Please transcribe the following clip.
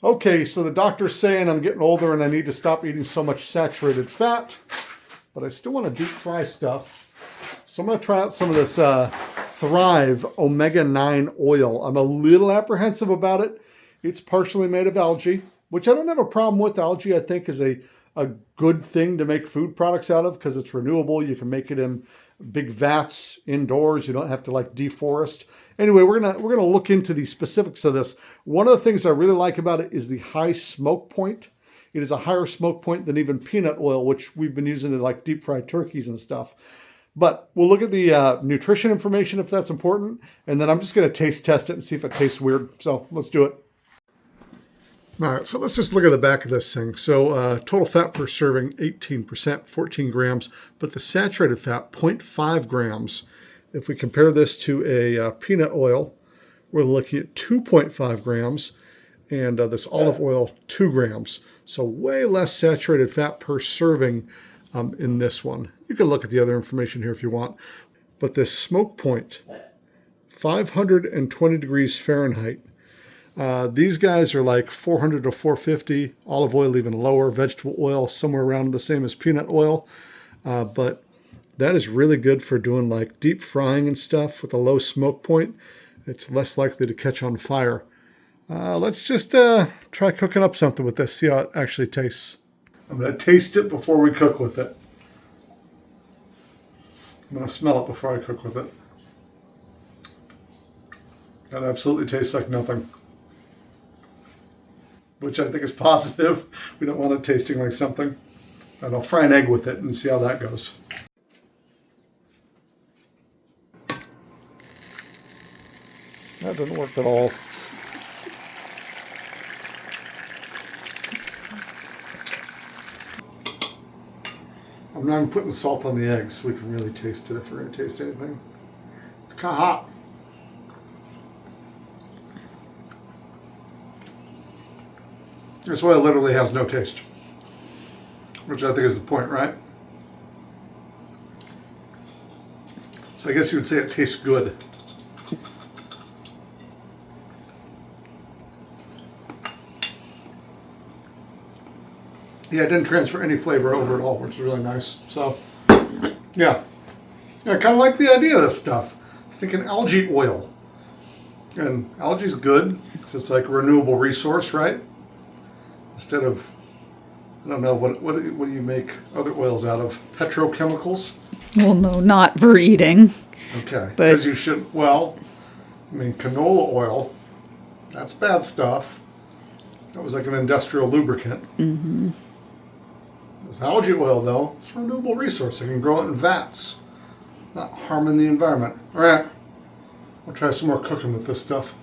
Okay, so the doctor's saying I'm getting older and I need to stop eating so much saturated fat, but I still want to deep fry stuff. So I'm going to try out some of this Thrive omega-9 oil. I'm a little apprehensive about it. It's partially made of algae, which I don't have a problem with. Algae, I think, is a good thing to make food products out of because it's renewable. You can make it in big vats indoors. You don't have to like deforest. Anyway, we're gonna look into the specifics of this. One of the things I really like about it is the high smoke point. It is a higher smoke point than even peanut oil, which we've been using to like deep fry turkeys and stuff. But we'll look at the nutrition information if that's important, and then I'm just gonna taste test it and see if it tastes weird. So let's do it. All right, so let's just look at the back of this thing. So total fat per serving, 18%, 14 grams, but the saturated fat, 0.5 grams. If we compare this to a peanut oil, we're looking at 2.5 grams, and this olive oil, 2 grams. So way less saturated fat per serving in this one. You can look at the other information here if you want. But this smoke point, 520 degrees Fahrenheit. These guys are like 400 to 450, olive oil even lower, vegetable oil somewhere around the same as peanut oil. But that is really good for doing like deep frying and stuff with a low smoke point. It's less likely to catch on fire. Let's just try cooking up something with this, see how it actually tastes. I'm going to taste it before we cook with it. I'm going to smell it before I cook with it. That absolutely tastes like nothing. Which I think is positive. We don't want it tasting like something. And I'll fry an egg with it and see how that goes. That didn't work at all. I'm not even putting salt on the eggs so we can really taste it if we're going to taste anything. It's kind of hot. This oil literally has no taste, which I think is the point, right? So I guess you would say it tastes good. Yeah, it didn't transfer any flavor over at all, which is really nice. So, yeah. I kind of like the idea of this stuff. I was thinking algae oil. And algae's good, because it's like a renewable resource, right? Instead of, I don't know, what do you make other oils out of? Petrochemicals? Well, no, not for eating. Okay, because you should, well, I mean, canola oil, that's bad stuff. That was like an industrial lubricant. Mm-hmm. This algae oil, though, it's a renewable resource. You can grow it in vats, not harming the environment. All right, we'll try some more cooking with this stuff.